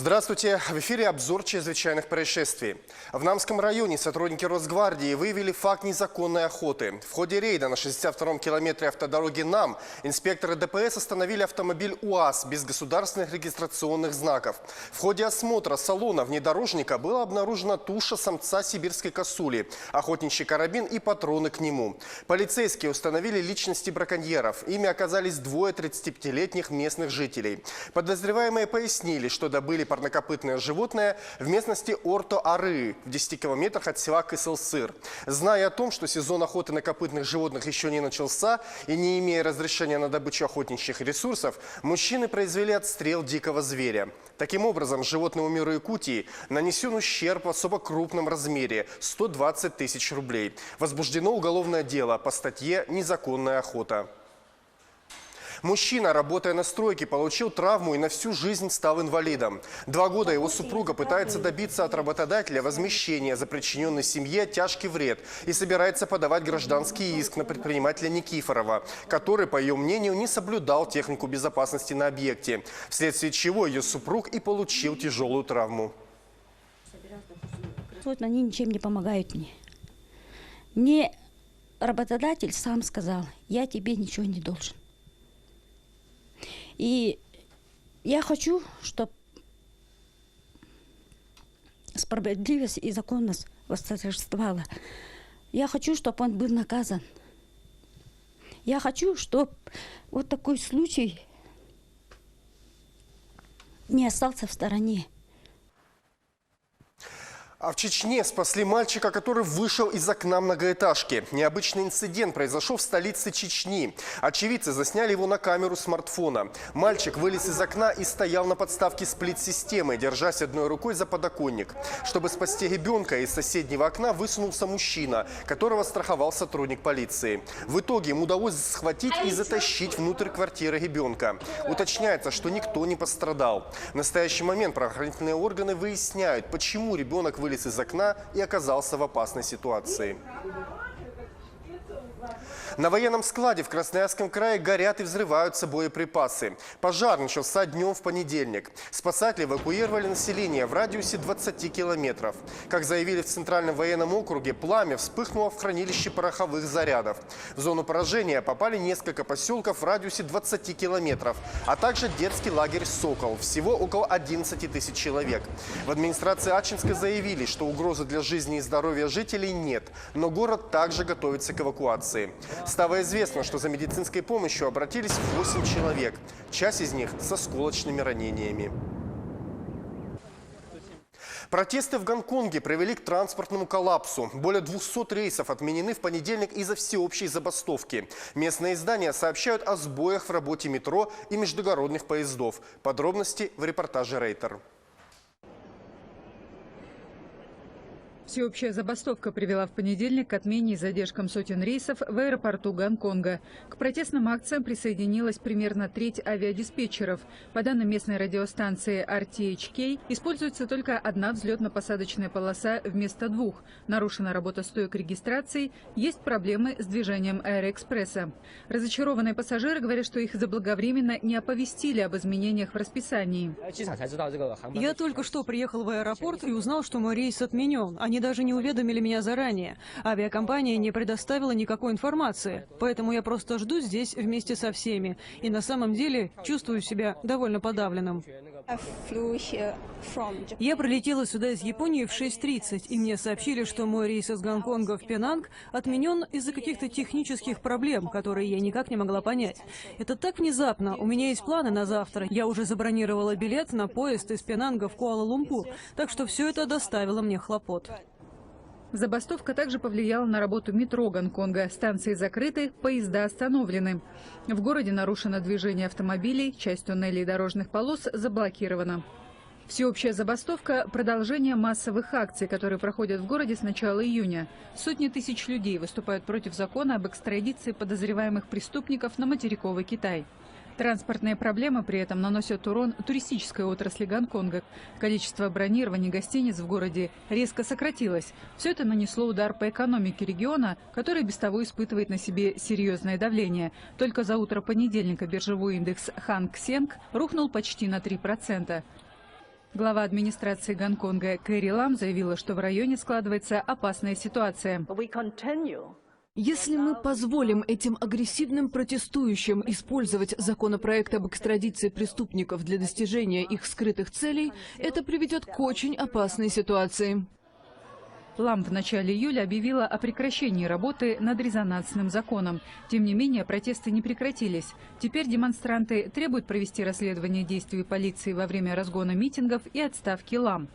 Здравствуйте! В эфире обзор чрезвычайных происшествий. В Намском районе сотрудники Росгвардии выявили факт незаконной охоты. В ходе рейда на 62-м километре автодороги НАМ инспекторы ДПС остановили автомобиль УАЗ без государственных регистрационных знаков. В ходе осмотра салона внедорожника была обнаружена туша самца сибирской косули, охотничий карабин и патроны к нему. Полицейские установили личности браконьеров. Ими оказались двое 35-летних местных жителей. Подозреваемые пояснили, что добыли парнокопытное животное в местности Орто-Ары, в 10 километрах от села Кысыл-Сыр. Зная о том, что сезон охоты на копытных животных еще не начался и не имея разрешения на добычу охотничьих ресурсов, мужчины произвели отстрел дикого зверя. Таким образом, животному миру Якутии нанесен ущерб в особо крупном размере – 120 тысяч рублей. Возбуждено уголовное дело по статье «Незаконная охота». Мужчина, работая на стройке, получил травму и на всю жизнь стал инвалидом. 2 года его супруга пытается добиться от работодателя возмещения за причиненный семье тяжкий вред и собирается подавать гражданский иск на предпринимателя Никифорова, который, по ее мнению, не соблюдал технику безопасности на объекте, вследствие чего ее супруг и получил тяжелую травму. Они ничем не помогают мне. Мне работодатель сам сказал: я тебе ничего не должен. И я хочу, чтобы справедливость и законность восторжествовала. Я хочу, чтобы он был наказан. Я хочу, чтобы вот такой случай не остался в стороне. А в Чечне спасли мальчика, который вышел из окна многоэтажки. Необычный инцидент произошел в столице Чечни. Очевидцы засняли его на камеру смартфона. Мальчик вылез из окна и стоял на подставке сплит-системы, держась одной рукой за подоконник. Чтобы спасти ребенка, из соседнего окна высунулся мужчина, которого страховал сотрудник полиции. В итоге ему удалось схватить и затащить внутрь квартиры ребенка. Уточняется, что никто не пострадал. В настоящий момент правоохранительные органы выясняют, почему ребенок вылез из окна и оказался в опасной ситуации. На военном складе в Красноярском крае горят и взрываются боеприпасы. Пожар начался днем в понедельник. Спасатели эвакуировали население в радиусе 20 километров. Как заявили в Центральном военном округе, пламя вспыхнуло в хранилище пороховых зарядов. В зону поражения попали несколько поселков в радиусе 20 километров, а также детский лагерь «Сокол». Всего около 11 тысяч человек. В администрации Ачинска заявили, что угрозы для жизни и здоровья жителей нет, но город также готовится к эвакуации. Стало известно, что за медицинской помощью обратились 8 человек. Часть из них с осколочными ранениями. Протесты в Гонконге привели к транспортному коллапсу. Более 200 рейсов отменены в понедельник из-за всеобщей забастовки. Местные издания сообщают о сбоях в работе метро и междугородных поездов. Подробности в репортаже Рейтер. Всеобщая забастовка привела в понедельник к отмене и задержкам сотен рейсов в аэропорту Гонконга. К протестным акциям присоединилась примерно треть авиадиспетчеров. По данным местной радиостанции RTHK, используется только одна взлетно-посадочная полоса вместо 2. Нарушена работа стоек регистрации, есть проблемы с движением Аэроэкспресса. Разочарованные пассажиры говорят, что их заблаговременно не оповестили об изменениях в расписании. Я только что приехал в аэропорт и узнал, что мой рейс отменен. Они даже не уведомили меня заранее. Авиакомпания не предоставила никакой информации. Поэтому я просто жду здесь вместе со всеми. И на самом деле чувствую себя довольно подавленным. Я прилетела сюда из Японии в 6:30, и мне сообщили, что мой рейс из Гонконга в Пенанг отменен из-за каких-то технических проблем, которые я никак не могла понять. Это так внезапно. У меня есть планы на завтра. Я уже забронировала билет на поезд из Пенанга в Куала-Лумпур. Так что все это доставило мне хлопот. Забастовка также повлияла на работу метро Гонконга. Станции закрыты, поезда остановлены. В городе нарушено движение автомобилей, часть туннелей и дорожных полос заблокирована. Всеобщая забастовка – продолжение массовых акций, которые проходят в городе с начала июня. Сотни тысяч людей выступают против закона об экстрадиции подозреваемых преступников на материковый Китай. Транспортные проблемы при этом наносят урон туристической отрасли Гонконга. Количество бронирований гостиниц в городе резко сократилось. Все это нанесло удар по экономике региона, который без того испытывает на себе серьезное давление. Только за утро понедельника биржевой индекс Ханг Сенг рухнул почти на 3%. Глава администрации Гонконга Кэрри Лам заявила, что в районе складывается опасная ситуация. Если мы позволим этим агрессивным протестующим использовать законопроект об экстрадиции преступников для достижения их скрытых целей, это приведет к очень опасной ситуации. Лам в начале июля объявила о прекращении работы над резонансным законом. Тем не менее, протесты не прекратились. Теперь демонстранты требуют провести расследование действий полиции во время разгона митингов и отставки Лам.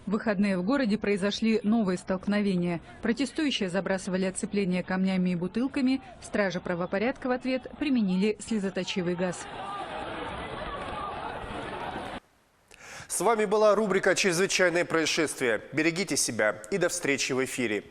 В выходные в городе произошли новые столкновения. Протестующие забрасывали оцепление камнями и бутылками. Стражи правопорядка в ответ применили слезоточивый газ. С вами была рубрика «Чрезвычайные происшествия». Берегите себя и до встречи в эфире.